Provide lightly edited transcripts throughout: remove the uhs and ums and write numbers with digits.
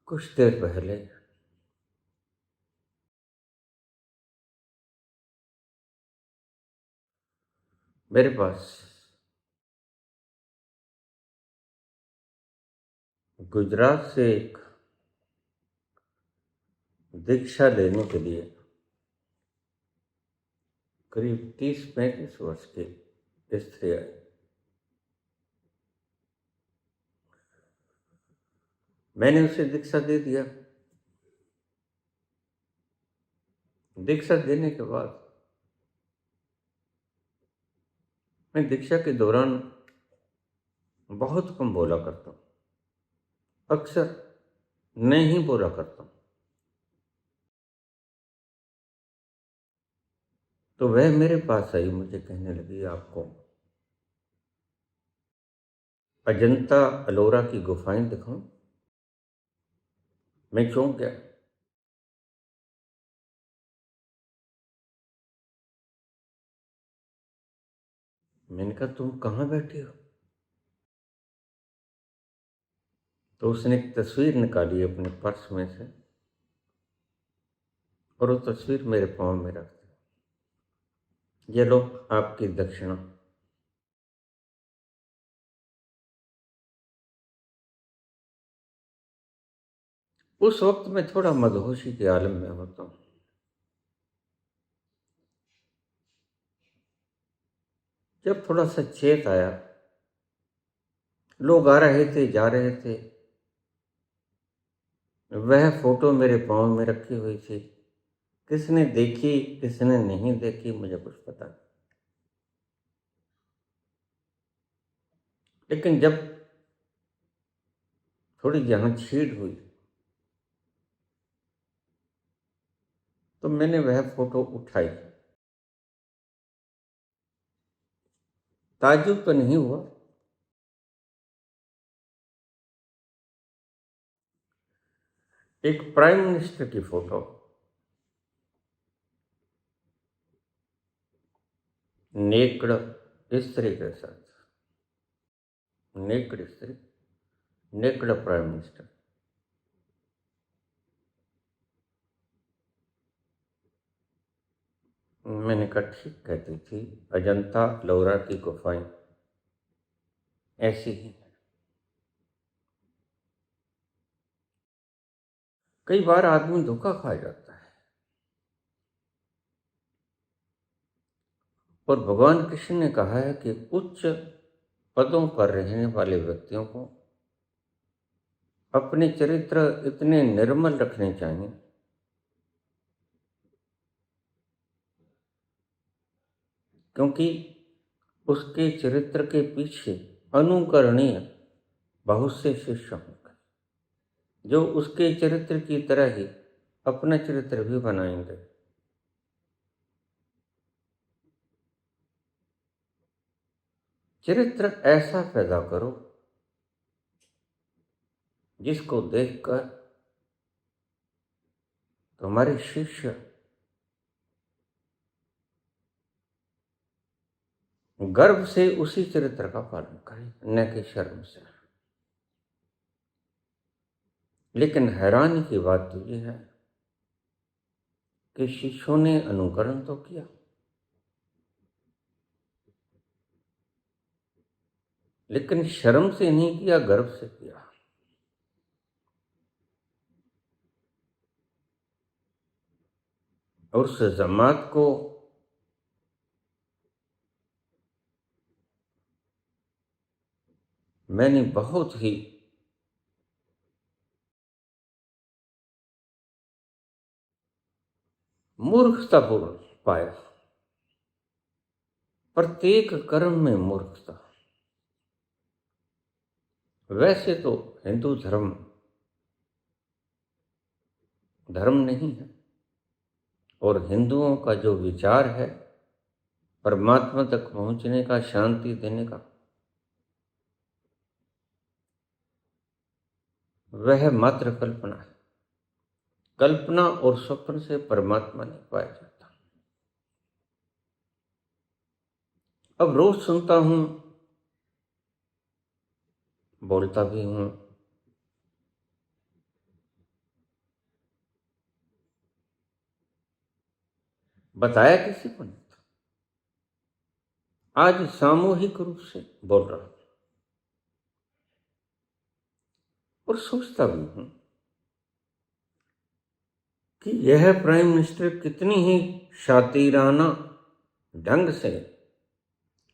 कुछ देर पहले मेरे पास गुजरात से एक दीक्षा लेने के लिए करीब 30-35 वर्ष की स्त्री आई। मैंने उसे दीक्षा दे दिया। दीक्षा देने के बाद मैं दीक्षा के दौरान बहुत कम बोला करता हूँ, अक्सर नहीं बोला करता हूँ। तो वह मेरे पास आई, मुझे कहने लगी, आपको अजंता एलोरा की गुफाएं दिखाऊं? मैं चौंक गया। मैंने कहा, तुम कहाँ बैठी हो? तो उसने एक तस्वीर निकाली अपने पर्स में से और वो तस्वीर मेरे पाँव में रख दी। ये लो आपकी दक्षिणा। उस वक्त मैं थोड़ा मदहोशी के आलम में होता हूँ। जब थोड़ा सा चेत आया, लोग आ रहे थे, जा रहे थे, वह फोटो मेरे पाँव में रखी हुई थी। किसने देखी किसने नहीं देखी मुझे कुछ पता नहीं, लेकिन जब थोड़ी जहाँ छीड़ हुई तो मैंने वह फोटो उठाई। ताज्जुब तो नहीं हुआ। एक प्राइम मिनिस्टर की फोटो, नेकड़ स्त्री के साथ, नेकड़ स्त्री, नेकड़ प्राइम मिनिस्टर। मैंने कहा, ठीक कहती थी, अजंता एलोरा की गुफाएं ऐसी ही हैं। कई बार आदमी धोखा खा जाता है और भगवान कृष्ण ने कहा है कि उच्च पदों पर रहने वाले व्यक्तियों को अपने चरित्र इतने निर्मल रखने चाहिए क्योंकि उसके चरित्र के पीछे अनुकरणीय बहुत से शिष्य होंगे जो उसके चरित्र की तरह ही अपना चरित्र भी बनाएंगे। चरित्र ऐसा पैदा करो जिसको देखकर तुम्हारे शिष्य गर्व से उसी चरित्र का पालन करें, न कि शर्म से। लेकिन हैरानी की बात तो यह है कि शिष्यों ने अनुकरण तो किया, लेकिन शर्म से नहीं किया, गर्व से किया। और उस जमात को मैंने बहुत ही मूर्खतापूर्ण पाया। प्रत्येक कर्म में मूर्खता। वैसे तो हिंदू धर्म धर्म नहीं है और हिंदुओं का जो विचार है परमात्मा तक पहुंचने का, शांति देने का, वह मात्र कल्पना है। कल्पना और स्वप्न से परमात्मा नहीं पाया जाता। अब रोज सुनता हूं, बोलता भी हूं बताया किसी को नहीं था। आज सामूहिक रूप से बोल रहा हूं और सोचता भी हूं कि यह प्राइम मिनिस्टर कितनी ही शातिराना ढंग से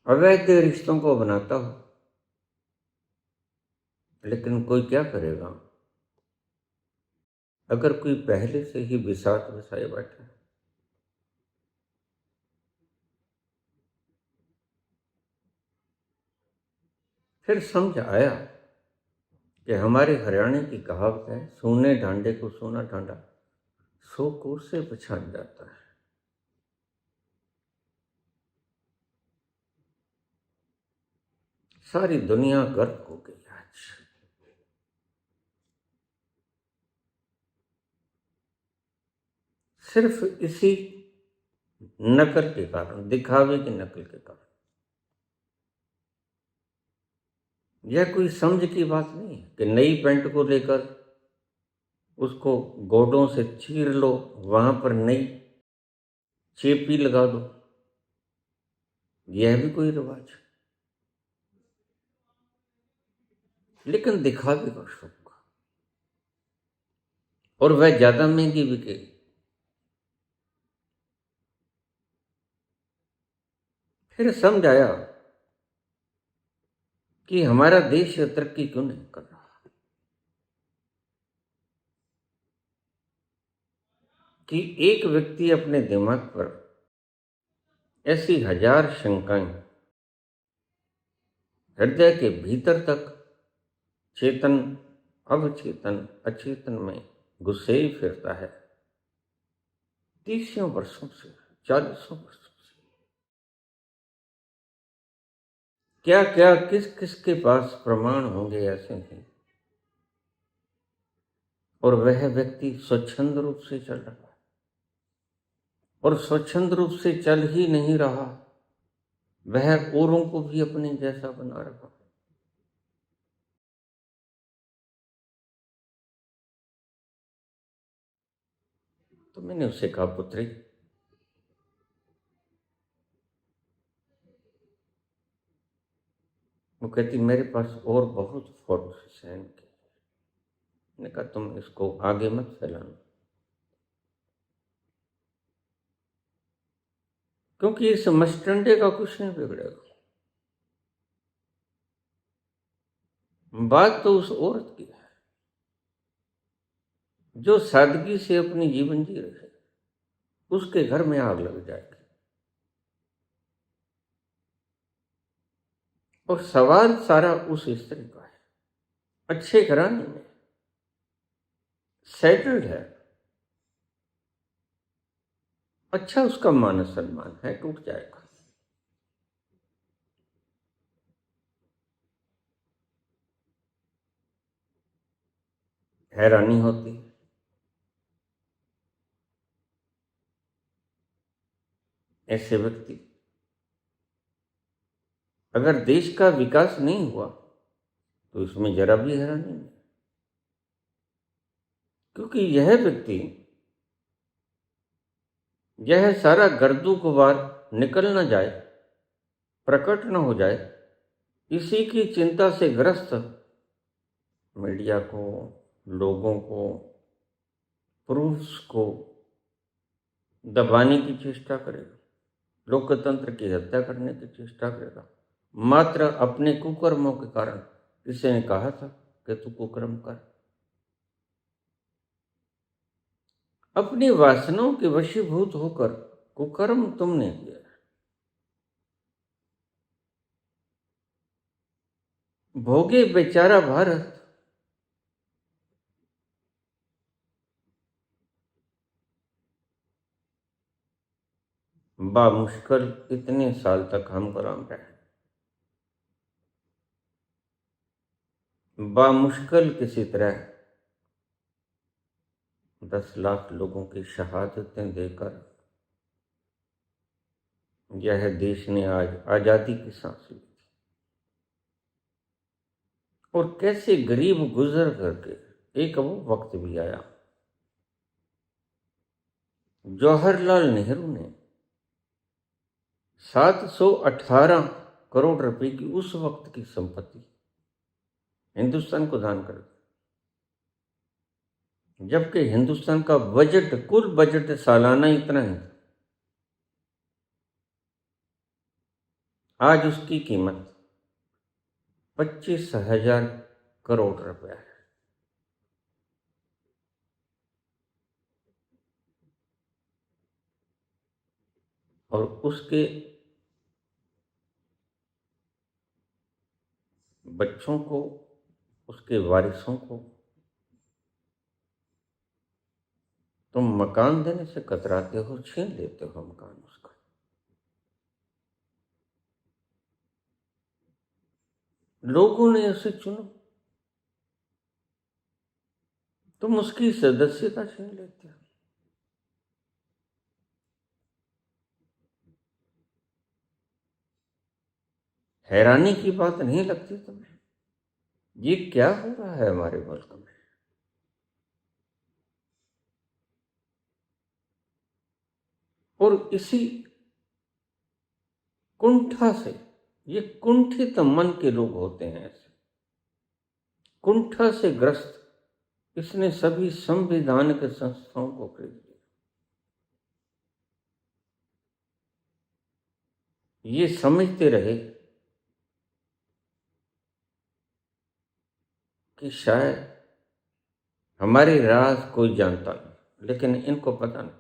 अवैध रिश्तों को बनाता हो, लेकिन कोई क्या करेगा अगर कोई पहले से ही बिसात बिसाए बैठा है। फिर समझ आया कि हमारे हरियाणा की कहावत है, सोने ढांडे को सोना ढांडा 100 कोस से पहचान जाता है। सारी दुनिया गर्क हो गई आज। सिर्फ इसी नकल के कारण, दिखावे की नकल के कारण। यह कोई समझ की बात नहीं है कि नई पैंट को लेकर उसको गोडों से चीर लो, वहां पर नई चेपी लगा दो। यह भी कोई रिवाज है, लेकिन दिखावे का शौक, और वह ज्यादा महंगी बिकेगी। फिर समझ आया कि हमारा देश तरक्की क्यों नहीं कर रहा। कि एक व्यक्ति अपने दिमाग पर ऐसी हजार शंकाएं हृदय के भीतर तक चेतन, अवचेतन, अचेतन में घुसे ही फिरता है 30 वर्षों से, 40 वर्षों से। क्या क्या किस किस के पास प्रमाण होंगे ऐसे ही, और वह व्यक्ति स्वच्छंद रूप से चल रहा है। और स्वच्छंद रूप से चल ही नहीं रहा, वह औरों को भी अपने जैसा बना रहा। तो मैंने उससे कहा, पुत्री, वो कहती मेरे पास और बहुत फोटोस हैं इनके। मैंने कहा तुम इसको आगे मत फैलाना, क्योंकि इस मस्टंडे का कुछ नहीं बिगड़ेगा। बात तो उस औरत की है जो सादगी से अपनी जीवन जी रही है, उसके घर में आग लग जाएगी। और सवाल सारा उस स्त्री का है, अच्छे घराने में सेटल्ड है, अच्छा उसका मान सम्मान है, टूट जाएगा। हैरानी होती है। ऐसे व्यक्ति, अगर देश का विकास नहीं हुआ तो इसमें जरा भी हैरानी नहीं, क्योंकि यह व्यक्ति, यह सारा गर्दू गुबार निकल न जाए, प्रकट न हो जाए, इसी की चिंता से ग्रस्त मीडिया को, लोगों को, प्रूफ्स को दबाने की चेष्टा करेगा, लोकतंत्र की हत्या करने की चेष्टा करेगा, मात्र अपने कुकर्मों के कारण। किसी ने कहा था कि तू कुकर्म कर। अपनी वासनाओं के वशीभूत होकर कुकर्म तुमने किया। भोगे बेचारा भारत, बामुश्किल इतने साल तक हम गुलाम रहे, बामुश्किल किसी तरह 10 लाख लोगों की शहादतें देकर यह देश ने आज आजादी की सांस ली। और कैसे गरीब गुजर करके एक वो वक्त भी आया, जवाहरलाल नेहरू ने 718 करोड़ रुपए की उस वक्त की संपत्ति हिंदुस्तान को दान कर दी, जबकि हिंदुस्तान का बजट, कुल बजट सालाना इतना ही था। आज उसकी कीमत 25,000 करोड़ रुपया है। और उसके बच्चों को, उसके वारिसों को तुम मकान देने से कतराते हो, छीन लेते हो मकान उसका। लोगों ने उसे चुना, तुम उसकी सदस्यता छीन लेते हो। हैरानी की बात नहीं लगती तुम्हें? ये क्या हो रहा है हमारे मुल्क में? और इसी कुंठा से, ये कुंठित मन के लोग होते हैं, ऐसे कुंठा से ग्रस्त, इसने सभी संविधान के संस्थाओं को खरीद लिया। ये समझते रहे कि शायद हमारे राज कोई जानता नहीं, लेकिन इनको पता नहीं।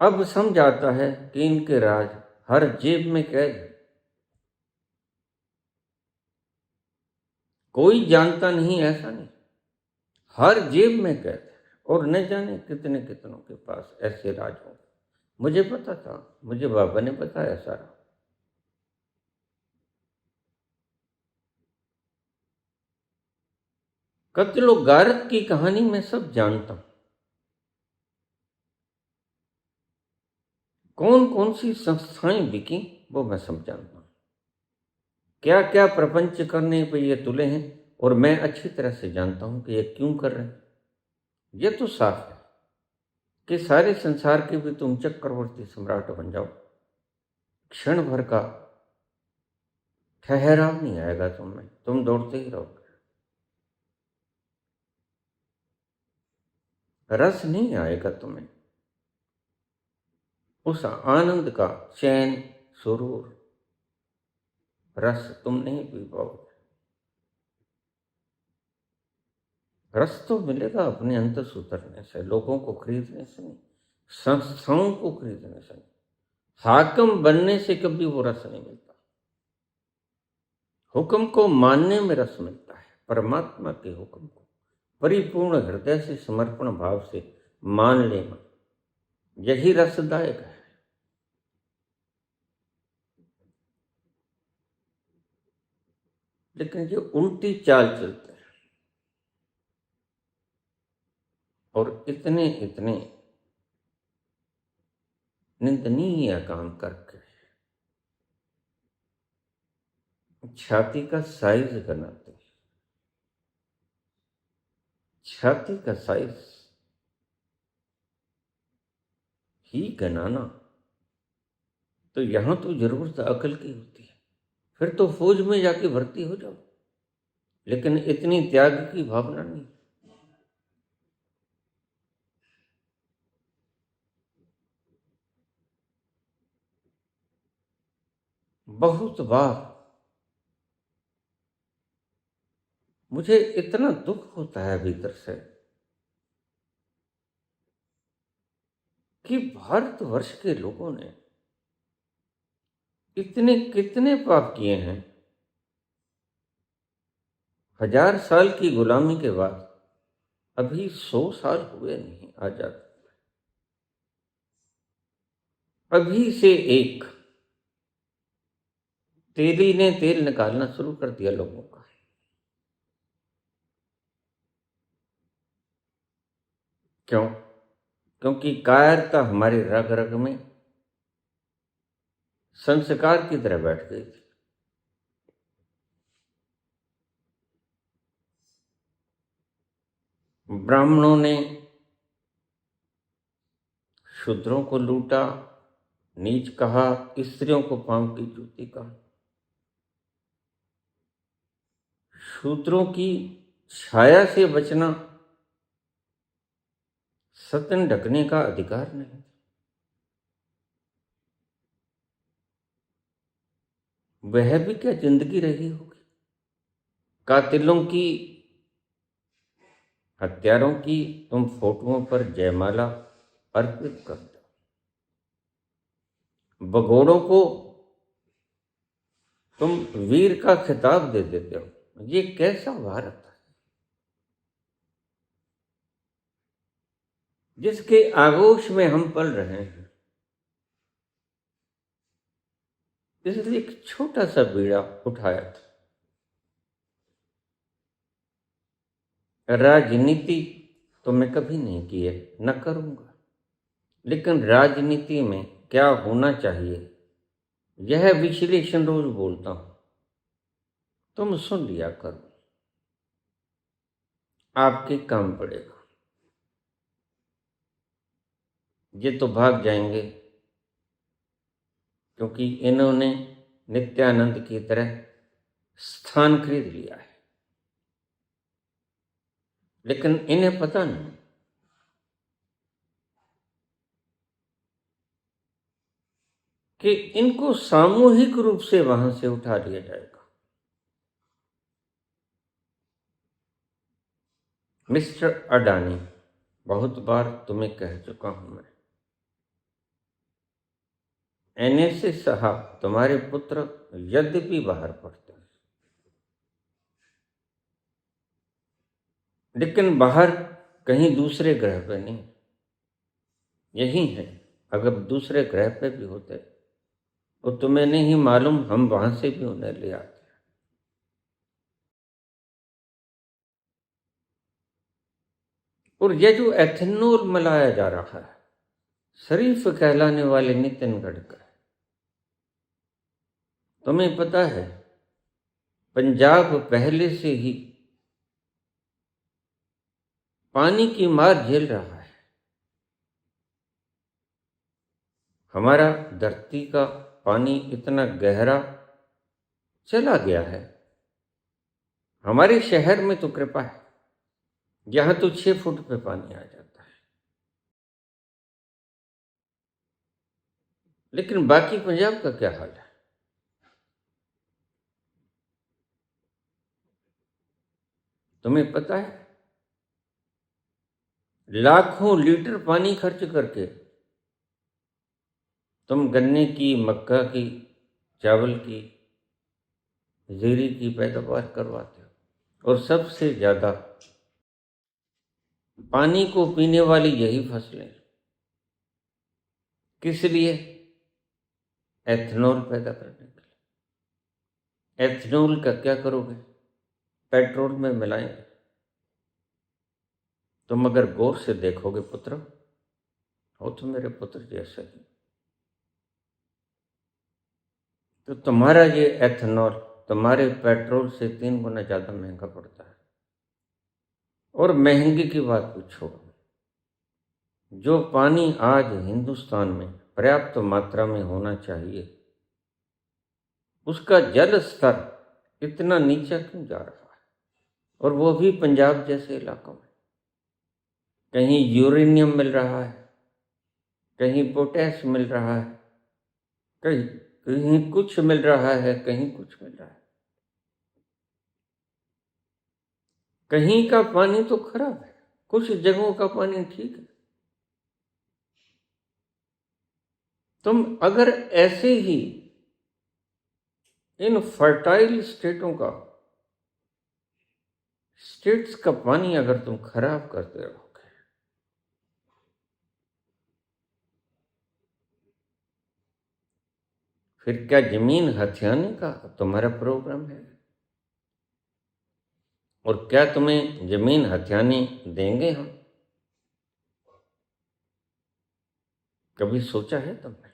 अब समझ आता है कि इनके राज हर जेब में कैद है, कोई जानता नहीं ऐसा नहीं, हर जेब में कैद है। और न जाने कितने कितनों के पास ऐसे राज होंगे। मुझे पता था, मुझे बाबा ने बताया सारा। कत्लो गारत की कहानी मैं सब जानता हूं। कौन कौन सी संस्थाएं बिकी वो मैं सब जानता हूं। क्या क्या प्रपंच करने पे ये तुले हैं, और मैं अच्छी तरह से जानता हूं कि ये क्यों कर रहे हैं। ये तो साफ है कि सारे संसार के भी तुम चक्रवर्ती सम्राट बन जाओ, क्षण भर का ठहराव नहीं आएगा तुम्हें, तुम दौड़ते ही रहोगे। रस नहीं आएगा तुम्हें, उस आनंद का चैन, सुरूर, रस तुम नहीं पी पाओगे। रस तो मिलेगा अपने अंतर उतरने से, लोगों को खरीदने से नहीं, संस्थाओं को खरीदने से नहीं, हाकिम बनने से कभी वो रस नहीं मिलता। हुक्म को मानने में रस मिलता है, परमात्मा के हुक्म को परिपूर्ण हृदय से, समर्पण भाव से मान लेना, यही रसदायक है। लेकिन ये उल्टी चाल चलते हैं, और इतने इतने निंदनीय काम करके छाती का साइज बनाते हैं। छाती का साइज ही गनाना, तो यहां तो जरूरत अकल की होती है। फिर तो फौज में जाके भर्ती हो जाओ, लेकिन इतनी त्याग की भावना नहीं। बहुत बार मुझे इतना दुख होता है भीतर से कि भारतवर्ष के लोगों ने इतने कितने पाप किए हैं। 1000 साल की गुलामी के बाद अभी 100 साल हुए नहीं आजाद। अभी से एक तेली ने तेल निकालना शुरू कर दिया लोगों का। क्यों? क्योंकि कायरता हमारी रग रग में संस्कार की तरह बैठ गई थी। ब्राह्मणों ने शूद्रों को लूटा, नीच कहा, स्त्रियों को पांव की जूती कहा। शूद्रों की छाया से बचना सतन ढकने का अधिकार नहीं। वह भी क्या जिंदगी रही होगी। कातिलों की, हत्यारों की तुम फोटोओं पर जयमाला अर्पित कर दो। भगोड़ों को तुम वीर का खिताब दे देते हो। ये कैसा भारत है जिसके आगोश में हम पल रहे हैं। इसलिए एक छोटा सा बीड़ा उठाया था। राजनीति तो मैं कभी नहीं की है, न करूंगा, लेकिन राजनीति में क्या होना चाहिए यह विश्लेषण रोज बोलता हूं। तुम सुन लिया करो, आपके काम पड़ेगा। ये तो भाग जाएंगे क्योंकि इन्होंने नित्यानंद की तरह स्थान खरीद लिया है, लेकिन इन्हें पता नहीं कि इनको सामूहिक रूप से वहां से उठा लिया जाएगा। मिस्टर अडानी, बहुत बार तुम्हें कह चुका हूं मैं, NSA साहब तुम्हारे पुत्र यद्यपि बाहर पढ़ते हैं, लेकिन बाहर कहीं दूसरे ग्रह पे नहीं, यही है। अगर दूसरे ग्रह पे भी होते तो तुम्हें नहीं मालूम, हम वहां से भी उन्हें ले आते। और ये जो एथेनॉल मिलाया जा रहा है, शरीफ कहलाने वाले नितिन गडकरी, तुम्हें पता है पंजाब पहले से ही पानी की मार झेल रहा है। हमारा धरती का पानी इतना गहरा चला गया है। हमारे शहर में तो कृपा है, यहां तो 6 फुट पे पानी आ जाता है, लेकिन बाकी पंजाब का क्या हाल है? तुम्हें पता है लाखों लीटर पानी खर्च करके तुम गन्ने की, मक्का की, चावल की, जीरी की पैदावार करवाते हो, और सबसे ज्यादा पानी को पीने वाली यही फसलें। किस लिए? एथेनॉल पैदा करने के लिए। एथेनॉल का क्या करोगे? पेट्रोल में मिलाएंगे। तुम अगर गौर से देखोगे पुत्र, हो तो मेरे पुत्र जैसे ही, तो तुम्हारा ये एथेनॉल तुम्हारे पेट्रोल से 3 गुना ज्यादा महंगा पड़ता है। और महंगी की बात पूछो, जो पानी आज हिंदुस्तान में पर्याप्त मात्रा में होना चाहिए, उसका जल स्तर इतना नीचा क्यों जा रहा है? और वो भी पंजाब जैसे इलाकों में। कहीं यूरेनियम मिल रहा है, कहीं पोटैश मिल रहा है, कहीं कहीं कुछ मिल रहा है, कहीं कुछ मिल रहा है। कहीं का पानी तो खराब है, कुछ जगहों का पानी ठीक है। तुम अगर ऐसे ही इन फर्टाइल स्टेट्स का पानी अगर तुम खराब करते रहोगे, फिर क्या जमीन हथियाने का तुम्हारा प्रोग्राम है? और क्या तुम्हें जमीन हथियाने देंगे हम? कभी सोचा है तुमने?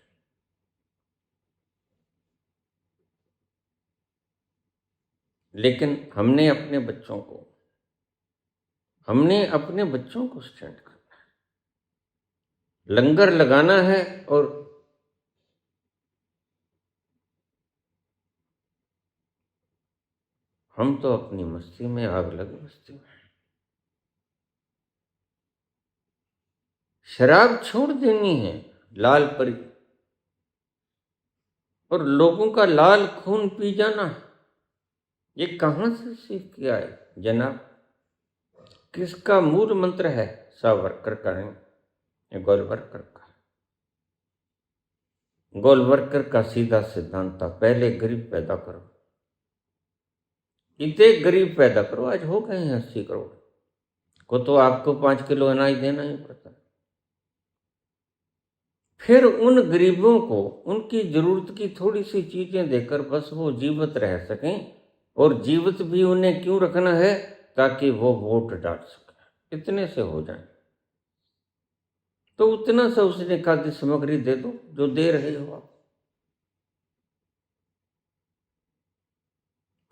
लेकिन हमने अपने बच्चों को स्टैंड करना है, लंगर लगाना है और हम तो अपनी मस्ती में आग लगे मस्ती में। शराब छोड़ देनी है, लाल परी, और लोगों का लाल खून पी जाना है। ये कहां से सीख के आए जनाब? किसका मूल मंत्र है? सावरकर का है या गोलवरकर का? गोलवरकर का सीधा सिद्धांत था, पहले गरीब पैदा करो, इतने गरीब पैदा करो। आज हो गए हैं 80 करोड़ को, तो आपको 5 किलो अनाज देना ही पड़ता है। फिर उन गरीबों को उनकी जरूरत की थोड़ी सी चीजें देकर बस वो जीवित रह सकें। और जीवित भी उन्हें क्यों रखना है? ताकि वो वोट डाल सके, इतने से हो जाए। तो उतना सा उसने खाद्य सामग्री दे दो जो दे रहे हो आप।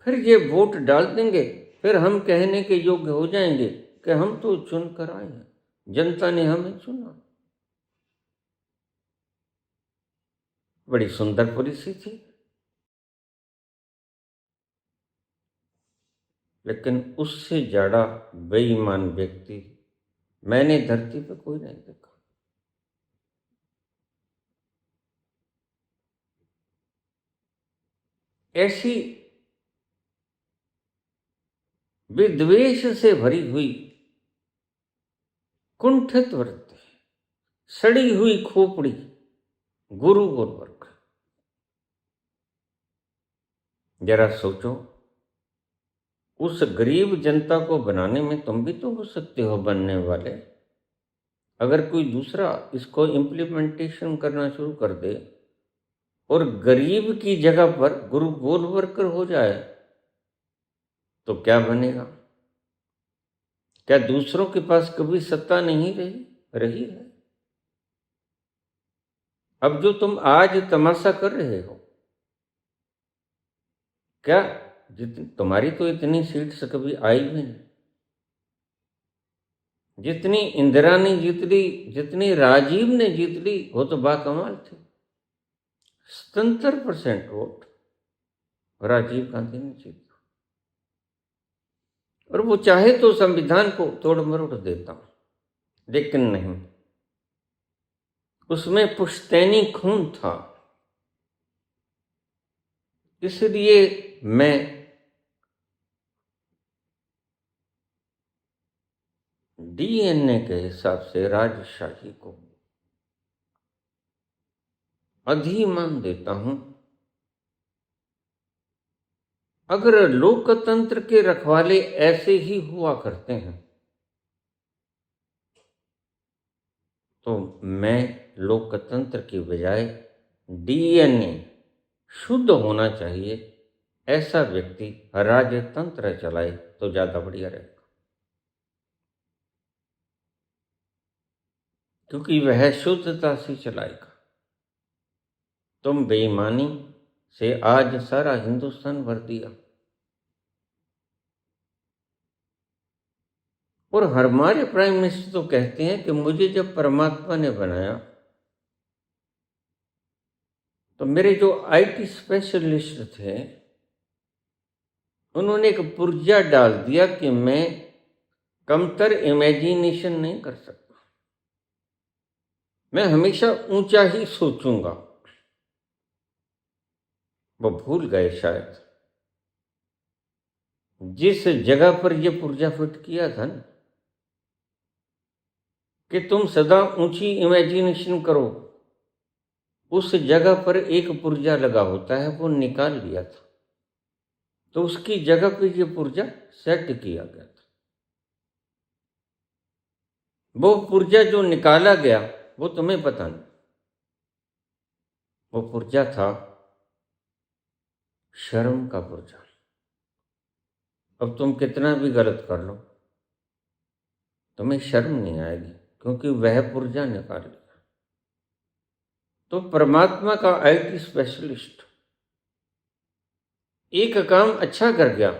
फिर ये वोट डाल देंगे, फिर हम कहने के योग्य हो जाएंगे कि हम तो चुन कर आए हैं, जनता ने हमें चुना। बड़ी सुंदर परिस्थिति थी। लेकिन उससे ज्यादा बेईमान व्यक्ति मैंने धरती पर कोई नहीं देखा। ऐसी विद्वेष से भरी हुई कुंठित वृत्ति, सड़ी हुई खोपड़ी गुरु गोलवरकर। जरा सोचो, उस गरीब जनता को बनाने में तुम भी तो हो सकते हो बनने वाले। अगर कोई दूसरा इसको इम्प्लीमेंटेशन करना शुरू कर दे और गरीब की जगह पर गुरु गोलवरकर हो जाए तो क्या बनेगा? क्या दूसरों के पास कभी सत्ता नहीं रही है? अब जो तुम आज तमाशा कर रहे हो, क्या तुम्हारी तो इतनी सीट्स कभी आई भी नहीं। जितनी इंदिरा ने जीत ली, जितनी राजीव ने जीत ली, वो तो बाकमाल थे। 77% वोट राजीव गांधी ने जीता। और वो चाहे तो संविधान को तोड़ मरोड़ देता, लेकिन नहीं, उसमें पुश्तैनी खून था। इसलिए मैं डीएनए के हिसाब से राजशाही को अधिमान देता हूं। अगर लोकतंत्र के रखवाले ऐसे ही हुआ करते हैं तो मैं लोकतंत्र की बजाय डीएनए शुद्ध होना चाहिए ऐसा व्यक्ति राजतंत्र चलाए तो ज्यादा बढ़िया रहेगा, क्योंकि वह शुद्धता से चलाएगा। तुम बेईमानी से आज सारा हिंदुस्तान भर दिया। और हमारे प्राइम मिनिस्टर तो कहते हैं कि मुझे जब परमात्मा ने बनाया तो मेरे जो आईटी स्पेशलिस्ट थे उन्होंने एक पुर्जा डाल दिया कि मैं कमतर इमेजिनेशन नहीं कर सकता, मैं हमेशा ऊंचा ही सोचूंगा। वो भूल गए शायद जिस जगह पर यह पुर्जा फिट किया था ना कि तुम सदा ऊंची इमेजिनेशन करो, उस जगह पर एक पुर्जा लगा होता है, वो निकाल लिया था। तो उसकी जगह पे ये पुर्जा सेट किया गया था। वो पुर्जा जो निकाला गया वो तुम्हें पता नहीं, वो पुर्जा था शर्म का पुर्जा। अब तुम कितना भी गलत कर लो तुम्हें शर्म नहीं आएगी, क्योंकि वह पुर्जा निकाल लिया। तो परमात्मा का आईटी स्पेशलिस्ट एक काम अच्छा कर गया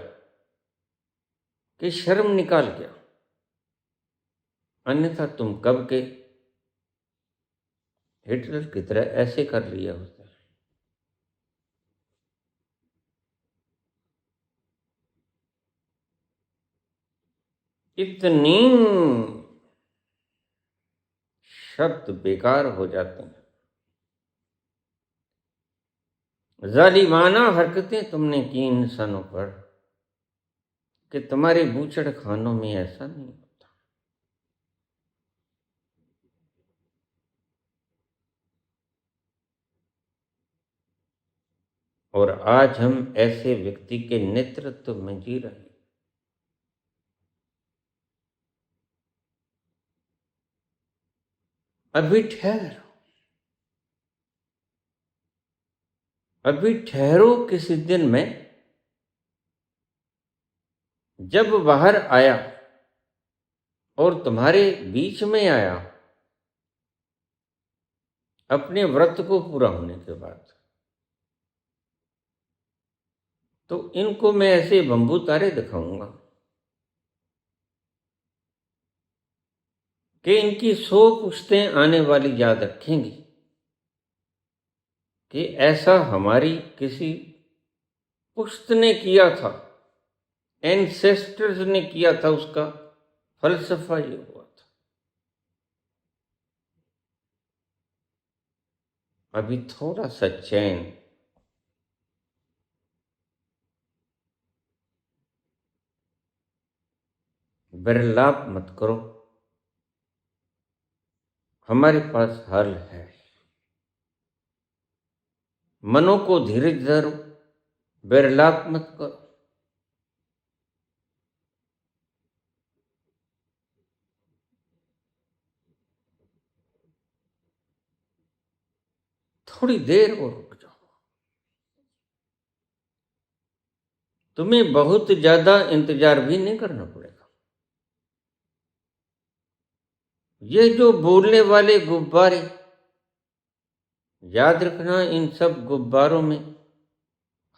कि शर्म निकाल गया, अन्यथा तुम कब के हिटलर की तरह ऐसे कर लिए होते। इतनी शब्द बेकार हो जाते हैं। जालिमाना हरकतें तुमने की इंसानों पर कि तुम्हारे बूचड़ खानों में ऐसा नहीं होता। और आज हम ऐसे व्यक्ति के नेतृत्व में जी रहे हैं। अभी ठहरो किसी दिन में जब बाहर आया और तुम्हारे बीच में आया अपने व्रत को पूरा होने के बाद, तो इनको मैं ऐसे बंबू तारे दिखाऊंगा कि इनकी 100 पुश्तें आने वाली याद रखेंगी कि ऐसा हमारी किसी पुश्त ने किया था, एंसेस्टर्स ने किया था, उसका फलसफा ये हुआ था। अभी थोड़ा सा चैन, बिरलाप मत करो, हमारे पास हल है। मनो को धीरज धरो, बिरलाप मत करो। थोड़ी देर और रुक जाओ। तुम्हें बहुत ज्यादा इंतजार भी नहीं करना पड़ेगा। ये जो बोलने वाले गुब्बारे, याद रखना इन सब गुब्बारों में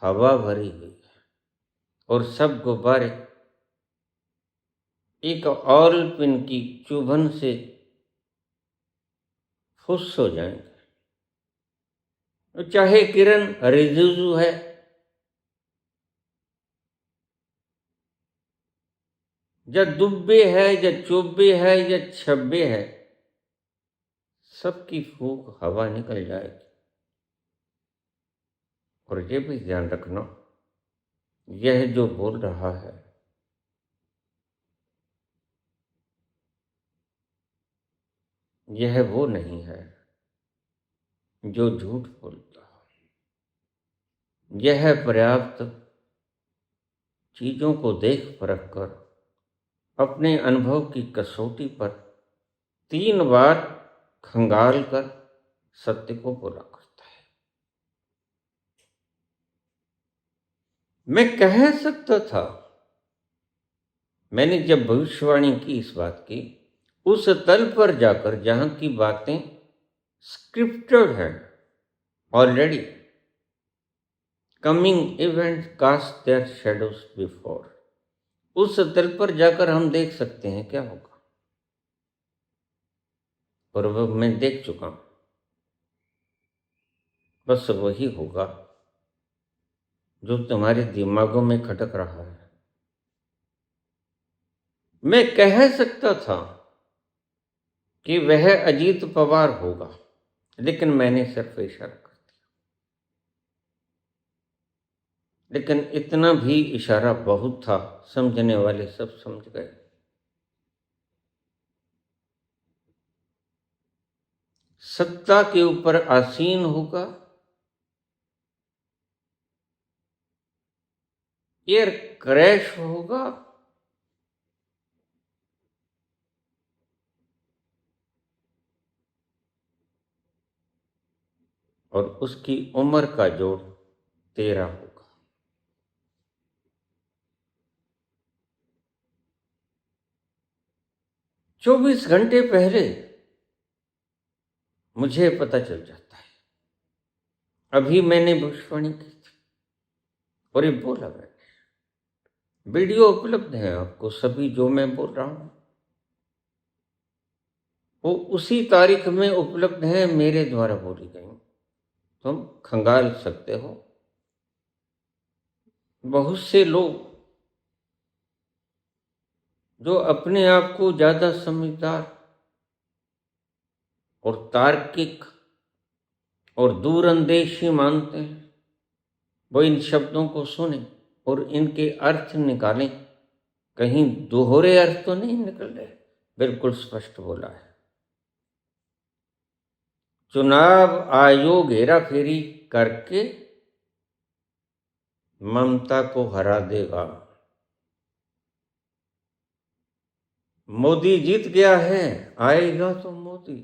हवा भरी हुई है और सब गुब्बारे एक ऑल पिन की चुभन से फुस हो जाएंगे। चाहे किरण रिजिजू है, या दुब्बे है, या चोबे है, या छब्बे है, सबकी फूक हवा निकल जाएगी। और ये भी ध्यान रखना, यह जो बोल रहा है यह वो नहीं है जो झूठ बोलता है। यह पर्याप्त चीजों को देख परख कर अपने अनुभव की कसौटी पर 3 बार खंगाल कर सत्य को बोला करता है। मैं कह सकता था, मैंने जब भविष्यवाणी की इस बात की, उस तल पर जाकर जहां की बातें स्क्रिप्टेड हैं already, coming events cast their shadows before, उस तल पर जाकर हम देख सकते हैं क्या होगा। और वह मैं देख चुका हूं। बस वही होगा जो तुम्हारे दिमागों में खटक रहा है। मैं कह सकता था कि वह अजीत पवार होगा, लेकिन मैंने सिर्फ इशारा कर दिया। लेकिन इतना भी इशारा बहुत था, समझने वाले सब समझ गए। सत्ता के ऊपर आसीन होगा, एयर क्रैश होगा, और उसकी उम्र का जोड़ 13 होगा। 24 घंटे पहले मुझे पता चल जाता है। अभी मैंने भविष्यवाणी की थी और ये बोला मैंने। वीडियो उपलब्ध है आपको, सभी जो मैं बोल रहा हूं वो उसी तारीख में उपलब्ध है, मेरे द्वारा बोली गई। तुम खंगाल सकते हो। बहुत से लोग जो अपने आप को ज्यादा समझदार और तार्किक और दूरंदेशी मानते हैं, वो इन शब्दों को सुने और इनके अर्थ निकालें। कहीं दोहरे अर्थ तो नहीं निकल रहे, बिल्कुल स्पष्ट बोला है। चुनाव आयोग हेराफेरी करके ममता को हरा देगा। मोदी जीत गया है, आएगा तो मोदी,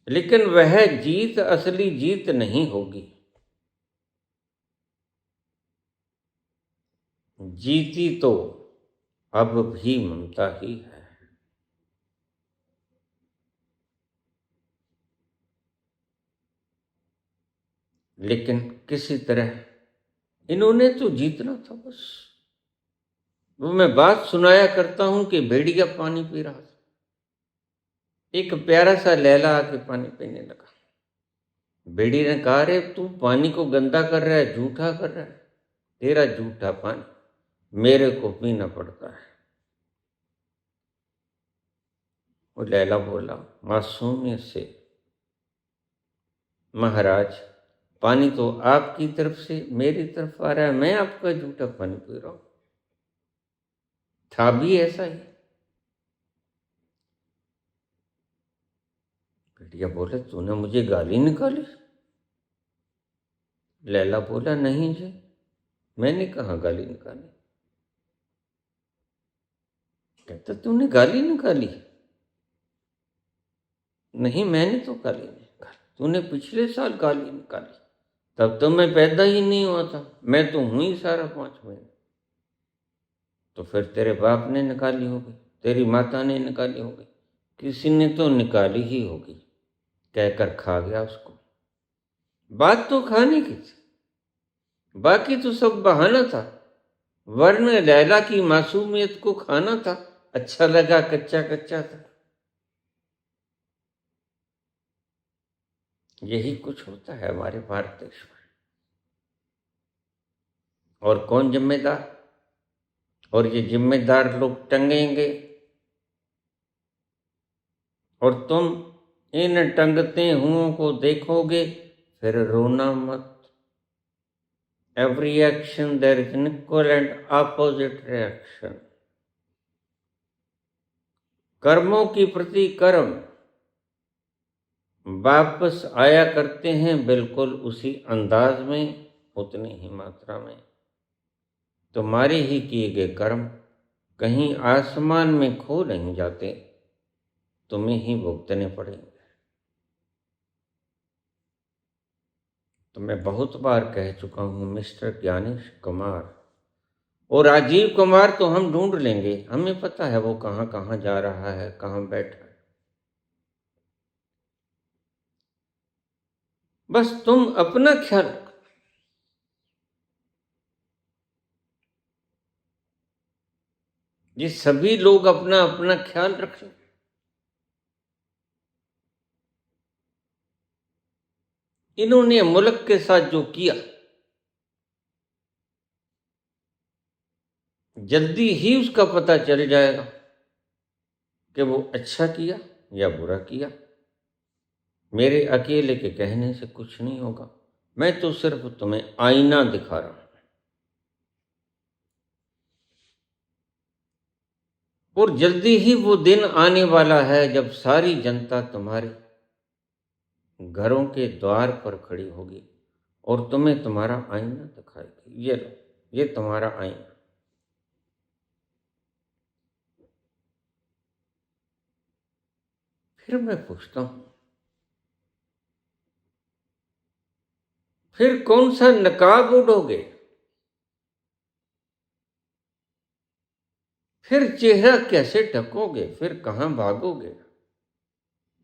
लेकिन वह जीत असली जीत नहीं होगी। जीती तो अब भी ममता ही है। लेकिन किसी तरह इन्होंने तो जीतना था बस। वो मैं बात सुनाया करता हूं कि भेड़िया पानी पी रहा था, एक प्यारा सा लैला आके पानी पीने लगा। भेड़ी ने कहा, रे तू पानी को गंदा कर रहा है, झूठा कर रहा है, तेरा झूठा पानी मेरे को पीना पड़ता है। वो लैला बोला मासूमियत से, महाराज पानी तो आपकी तरफ से मेरी तरफ आ रहा है, मैं आपका झूठा पानी पी रहा हूं। था भी ऐसा ही। भेड़िया बोले, तूने मुझे गाली निकाली? लैला बोला, नहीं जी, मैंने कहाँ गाली निकाली। कहता, तूने गाली निकाली? नहीं, मैंने तो गाली नहीं निकाली, तूने पिछले साल गाली निकाली, तब तो मैं पैदा ही नहीं हुआ था, मैं तो हूं ही सारा 5 महीने। तो फिर तेरे बाप ने निकाली होगी, तेरी माता ने निकाली होगी, किसी ने तो निकाली ही होगी, कहकर खा गया उसको। बात तो खाने की थी, बाकी तो सब बहाना था, वरना लैला की मासूमियत को खाना था। अच्छा लगा, कच्चा कच्चा था। यही कुछ होता है हमारे भारत देश में। और कौन जिम्मेदार? और ये जिम्मेदार लोग टंगेंगे, और तुम इन टंगते हुओं को देखोगे, फिर रोना मत। Every action there is an equal and opposite reaction. कर्मों की प्रति कर्म वापस आया करते हैं, बिल्कुल उसी अंदाज में, उतनी ही मात्रा में। तुम्हारे ही किए गए कर्म कहीं आसमान में खो नहीं जाते, तुम्हें ही भुगतने पड़ेंगे। तो मैं बहुत बार कह चुका हूं, मिस्टर ज्ञानेश कुमार और राजीव कुमार तो हम ढूंढ लेंगे, हमें पता है वो कहां कहां जा रहा है, कहां बैठा है। बस तुम अपना ख्याल रखो। ये सभी लोग अपना अपना ख्याल रखें। इन्होंने मुल्क के साथ जो किया, जल्दी ही उसका पता चल जाएगा कि वो अच्छा किया या बुरा किया। मेरे अकेले के कहने से कुछ नहीं होगा, मैं तो सिर्फ तुम्हें आईना दिखा रहा हूं। और जल्दी ही वो दिन आने वाला है जब सारी जनता तुम्हारे घरों के द्वार पर खड़ी होगी और तुम्हें तुम्हारा आईना दिखाएगी। ये लो, ये तुम्हारा आईना। फिर मैं पूछता हूं, फिर कौन सा नकाब उड़ोगे? फिर चेहरा कैसे ढकोगे? फिर कहां भागोगे?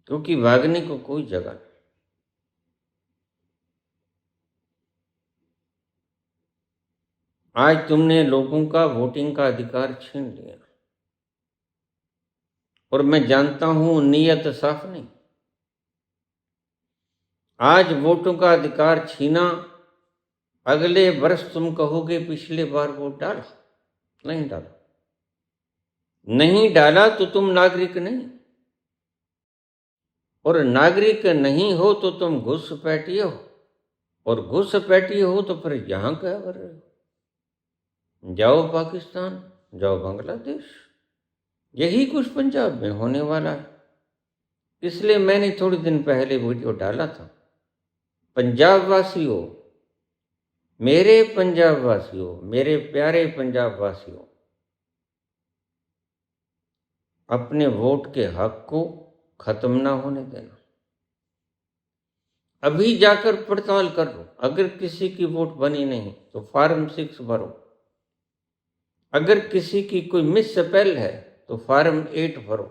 क्योंकि भागने को कोई जगह नहीं। आज तुमने लोगों का वोटिंग का अधिकार छीन लिया, और मैं जानता हूं नीयत साफ नहीं। आज वोटों का अधिकार छीना, अगले वर्ष तुम कहोगे पिछले बार वोट डाला, नहीं डाला। नहीं डाला तो तुम नागरिक नहीं, और नागरिक नहीं हो तो तुम घुसपैठिए हो, और घुसपैठिए हो तो फिर यहां क्या कर रहे हो? जाओ पाकिस्तान, जाओ बांग्लादेश। यही कुछ पंजाब में होने वाला है। इसलिए मैंने थोड़े दिन पहले वीडियो डाला था। पंजाब वासियों, मेरे पंजाब वासियों, मेरे प्यारे पंजाब वासियों, अपने वोट के हक को खत्म ना होने देना। अभी जाकर पड़ताल कर लो। अगर किसी की वोट बनी नहीं तो फॉर्म 6 भरो। अगर किसी की कोई मिस स्पेल है तो फॉर्म 8 भरो।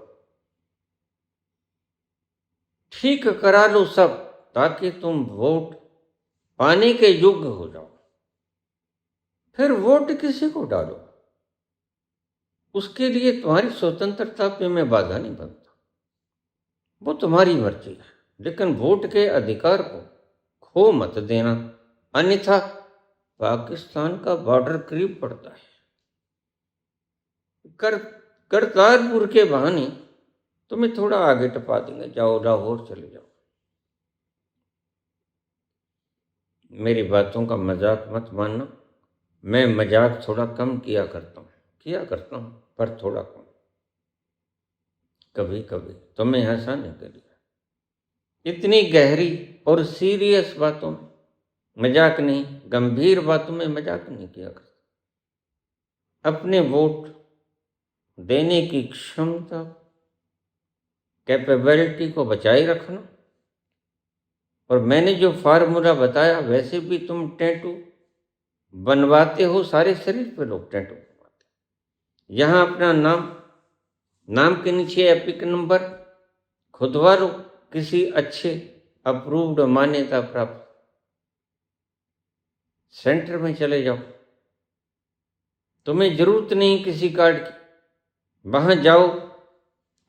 ठीक करा लो सब, ताकि तुम वोट पाने के योग्य हो जाओ। फिर वोट किसी को डालो, उसके लिए तुम्हारी स्वतंत्रता पे मैं बाधा नहीं बनता, वो तुम्हारी मर्जी है। लेकिन वोट के अधिकार को खो मत देना, अन्यथा पाकिस्तान का बॉर्डर करीब पड़ता है। करतारपुर के बहाने तुम्हें थोड़ा आगे टपा देंगे, जाओ लाहौर चले जाओ। मेरी बातों का मजाक मत मानना। मैं मजाक थोड़ा कम किया करता हूँ, पर थोड़ा कम, कभी कभी तुम्हें हंसाने के लिए। इतनी गहरी और सीरियस बातों में मजाक नहीं, गंभीर बातों में मजाक नहीं किया करता। अपने वोट देने की क्षमता, कैपेबिलिटी को बचाए रखना। और मैंने जो फार्मूला बताया, वैसे भी तुम टैटू बनवाते हो, सारे शरीर पे लोग टैटू बनवाते हैं। यहां अपना नाम के नीचे एपिक नंबर खुदवा लो, किसी अच्छे अप्रूव्ड मान्यता प्राप्त सेंटर में चले जाओ। तुम्हें जरूरत नहीं किसी कार्ड की, वहां जाओ,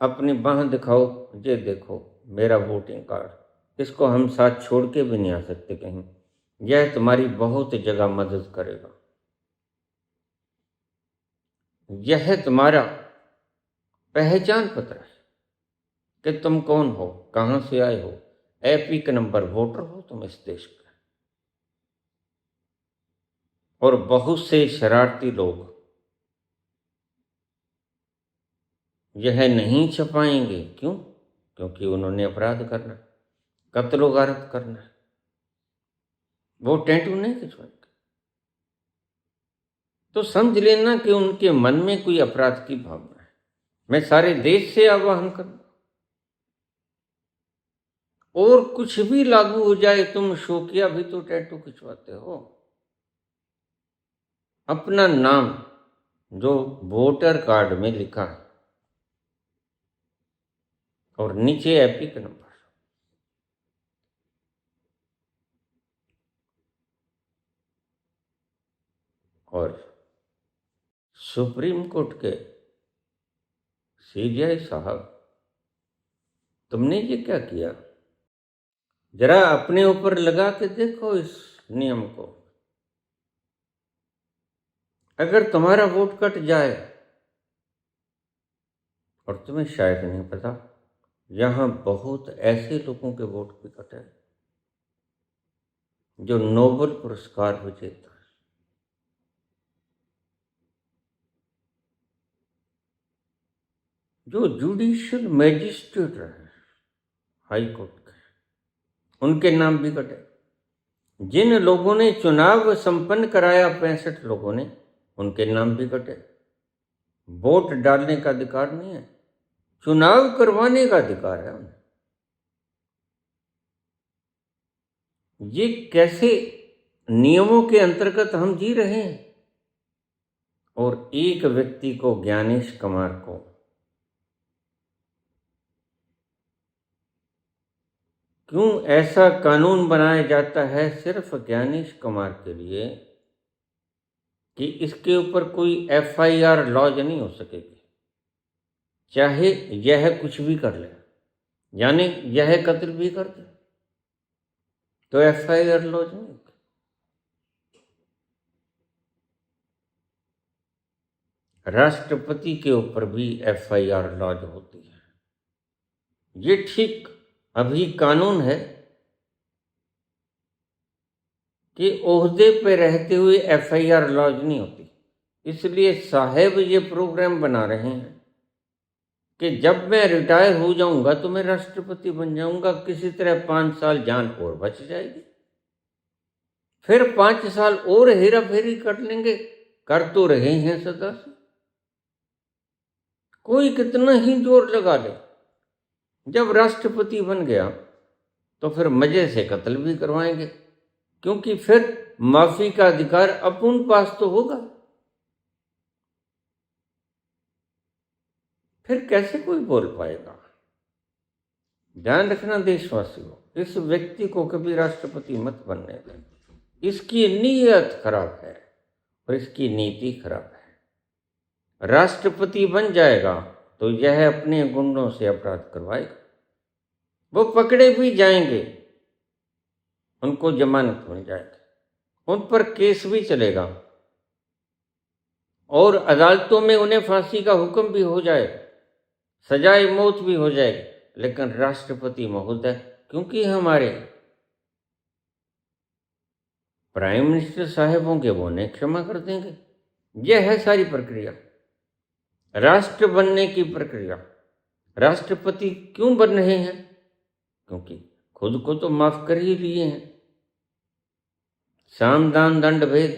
अपनी बाह दिखाओ, ये देखो मेरा वोटिंग कार्ड। इसको हम साथ छोड़ के भी नहीं आ सकते कहीं। यह तुम्हारी बहुत जगह मदद करेगा। यह तुम्हारा पहचान पत्र है कि तुम कौन हो, कहां से आए हो। एपिक नंबर वोटर हो तुम इस देश के। और बहुत से शरारती लोग यह नहीं छपाएंगे। क्यों? क्योंकि उन्होंने अपराध करना, कत्लो गारत करना है। वो टैटू नहीं खिंचवाएंगे। तो समझ लेना कि उनके मन में कोई अपराध की भावना है। मैं सारे देश से आह्वान करूं, और कुछ भी लागू हो जाए, तुम शोकिया भी तो टैटू खिंचवाते हो। अपना नाम जो वोटर कार्ड में लिखा है, और नीचे एपिक नंबर। और सुप्रीम कोर्ट के सीजेआई साहब, तुमने ये क्या किया? जरा अपने ऊपर लगा के देखो इस नियम को। अगर तुम्हारा वोट कट जाए, और तुम्हें शायद नहीं पता, यहां बहुत ऐसे लोगों के वोट भी कटे जो नोबेल पुरस्कार विजेता है, जो जुडिशियल मैजिस्ट्रेट रहे हाई कोर्ट के, उनके नाम भी कटे। जिन लोगों ने चुनाव संपन्न कराया, 65 लोगों ने, उनके नाम भी कटे। वोट डालने का अधिकार नहीं है, चुनाव करवाने का अधिकार है उन्हें। ये कैसे नियमों के अंतर्गत हम जी रहे हैं? और एक व्यक्ति को, ज्ञानेश कुमार को, क्यों ऐसा कानून बनाया जाता है सिर्फ ज्ञानेश कुमार के लिए कि इसके ऊपर कोई एफआईआर लॉन्च नहीं हो सकेगी, चाहे यह कुछ भी कर ले। यानी यह कत्ल भी कर दे तो एफआईआर लॉन्च नहीं होगी। राष्ट्रपति के ऊपर भी FIR लॉज होती है। ये ठीक अभी कानून है कि ओहदे पे रहते हुए FIR लॉज नहीं होती। इसलिए साहेब ये प्रोग्राम बना रहे हैं कि जब मैं रिटायर हो जाऊंगा तो मैं राष्ट्रपति बन जाऊंगा, किसी तरह 5 साल जान और बच जाएगी, फिर 5 साल और हेरा फेरी कर लेंगे। कर तो रहे हैं सदा से, कोई कितना ही जोर लगा ले, जब राष्ट्रपति बन गया तो फिर मजे से कत्ल भी करवाएंगे, क्योंकि फिर माफी का अधिकार अपन पास तो होगा। फिर कैसे कोई बोल पाएगा? ध्यान रखना देशवासियों, इस व्यक्ति को कभी राष्ट्रपति मत बनने दें। इसकी नीयत खराब है और इसकी नीति खराब है। राष्ट्रपति बन जाएगा तो यह अपने गुंडों से अपराध करवाएगा। वो पकड़े भी जाएंगे, उनको जमानत मिल जाएगी, उन पर केस भी चलेगा और अदालतों में उन्हें फांसी का हुक्म भी हो जाएगा, सजाए मौत भी हो जाएगी। लेकिन राष्ट्रपति महोदय, क्योंकि हमारे प्राइम मिनिस्टर साहब होंगे, वो उन्हें क्षमा कर देंगे। यह है सारी प्रक्रिया, राष्ट्र बनने की प्रक्रिया। राष्ट्रपति क्यों बन रहे हैं? क्योंकि खुद को तो माफ कर ही लिए हैं। साम दान दंड भेद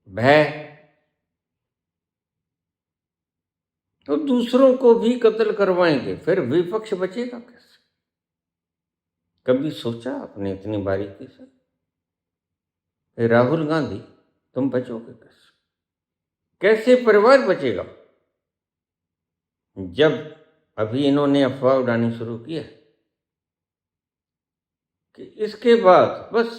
भय, तो दूसरों को भी कत्ल करवाएंगे, फिर विपक्ष बचेगा कैसे? कभी सोचा आपने इतनी बारीकी से? राहुल गांधी, तुम बचोगे कैसे? कैसे परिवार बचेगा? जब अभी इन्होंने अफवाह उड़ानी शुरू की है कि इसके बाद बस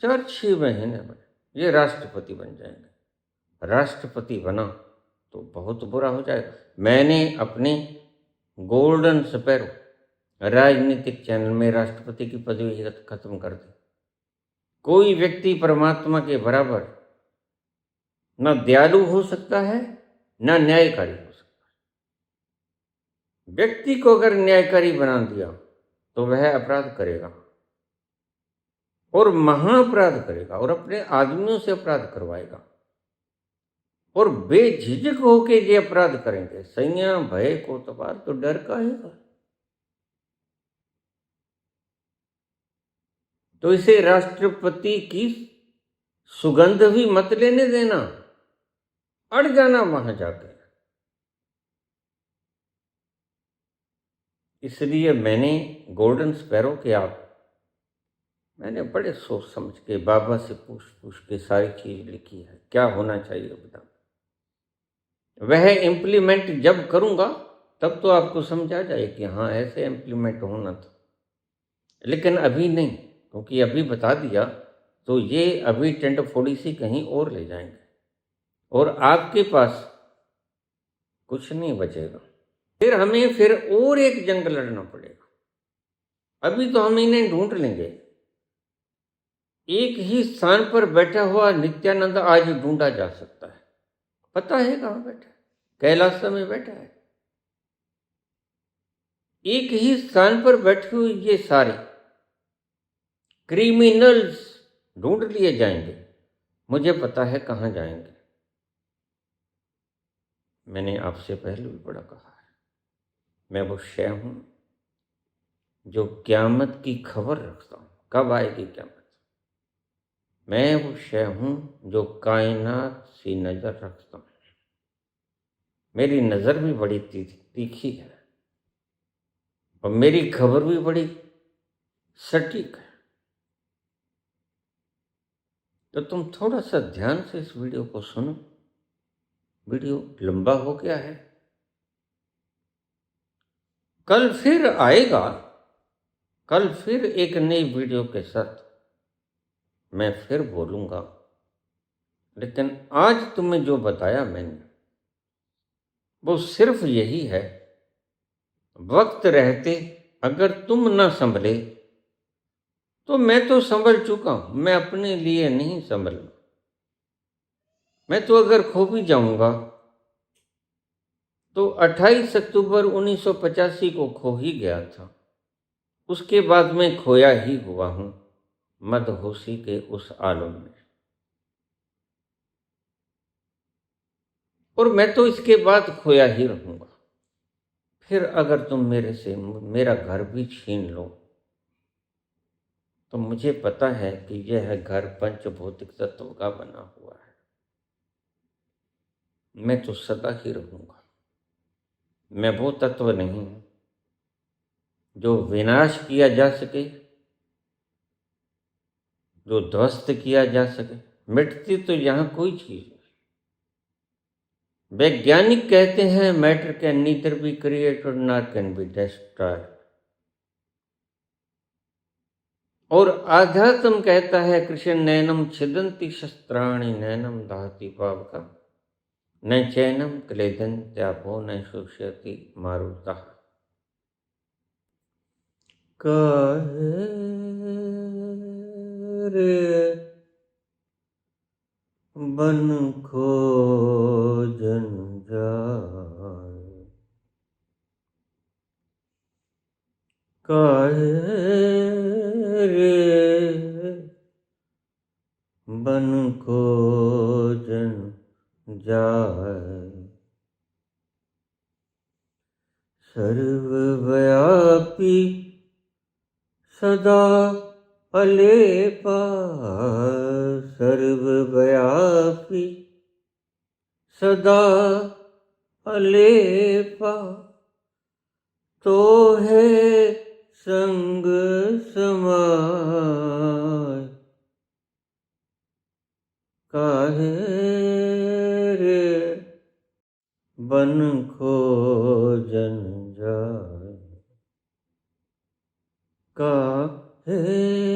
4-6 महीने में ये राष्ट्रपति बन जाएंगे। राष्ट्रपति बना तो बहुत बुरा हो जाएगा। मैंने अपने गोल्डन स्पैरो राजनीतिक चैनल में राष्ट्रपति की पदवी खत्म कर दी। कोई व्यक्ति परमात्मा के बराबर न दयालु हो सकता है, न न्यायकारी हो सकता है। व्यक्ति को अगर न्यायकारी बना दिया तो वह अपराध करेगा और महाअपराध करेगा और अपने आदमियों से अपराध करवाएगा और बेझिझक होके ये अपराध करेंगे। सैया भय को तबार, तो डर काहेगा? तो इसे राष्ट्रपति की सुगंध भी मत लेने देना, अड़ जाना वहां जाकर। इसलिए मैंने गोल्डन स्पैरो के मैंने बड़े सोच समझ के बाबा से पूछ के सारी चीज लिखी है, क्या होना चाहिए बता। वह इम्प्लीमेंट जब करूंगा तब तो आपको समझ आ जाए कि हाँ ऐसे इम्प्लीमेंट होना था, लेकिन अभी नहीं, क्योंकि अभी बता दिया तो ये अभी टेंट फोड़ी सी कहीं और ले जाएंगे और आपके पास कुछ नहीं बचेगा। फिर हमें फिर और एक जंग लड़ना पड़ेगा। अभी तो हम इन्हें ढूंढ लेंगे। एक ही स्थान पर बैठा हुआ नित्यानंद आज ढूंढा जा सकता है। पता है कहां बैठा है? कैलाश में बैठा है। एक ही स्थान पर बैठे हुए ये सारे क्रिमिनल्स ढूंढ लिए जाएंगे। मुझे पता है कहां जाएंगे। मैंने आपसे पहले भी बड़ा कहा है, मैं वो शय हूं जो क़यामत की खबर रखता हूं, कब आएगी क़यामत। मैं वो शय हूं जो कायनात सी नजर रखता हूं। मेरी नजर भी बड़ी तीखी है और मेरी खबर भी बड़ी सटीक है। तो तुम थोड़ा सा ध्यान से इस वीडियो को सुनो। वीडियो लंबा हो गया है। कल फिर आएगा, कल फिर एक नई वीडियो के साथ मैं फिर बोलूंगा। लेकिन आज तुम्हें जो बताया मैंने वो सिर्फ यही है, वक्त रहते अगर तुम ना संभले तो मैं तो संभल चुका हूं। मैं अपने लिए नहीं संभलना, मैं तो अगर खो भी जाऊंगा तो 28 अक्टूबर 1985 को खो ही गया था। उसके बाद मैं खोया ही हुआ हूं मदहोशी के उस आलम में। और मैं तो इसके बाद खोया ही रहूंगा। फिर अगर तुम मेरे से मेरा घर भी छीन लो तो मुझे पता है कि यह घर पंचभौतिक तत्व का बना हुआ है। मैं तो सदा ही रहूंगा। मैं वो तत्व नहीं हूं जो विनाश किया जा सके, जो ध्वस्त किया जा सके। मिटती तो यहां कोई चीज नहीं। वैज्ञानिक कहते हैं matter can neither be created nor can be destroyed. और आध्यात्म कहता है कृष्ण नैनम छिदंती शस्त्राणि नैनम दहति पावकम न चैनम क्लेदन्त्यापो न शुष्यति मारुतः। काहे रे बन खोजन जाए, काहे रे बन खोजन जाए। सर्वव्यापी सदा अलेपा, सर्वव्यापी सदा अलेपा, तो है संग समाय। काहे रे बन खोजन जाए, काहे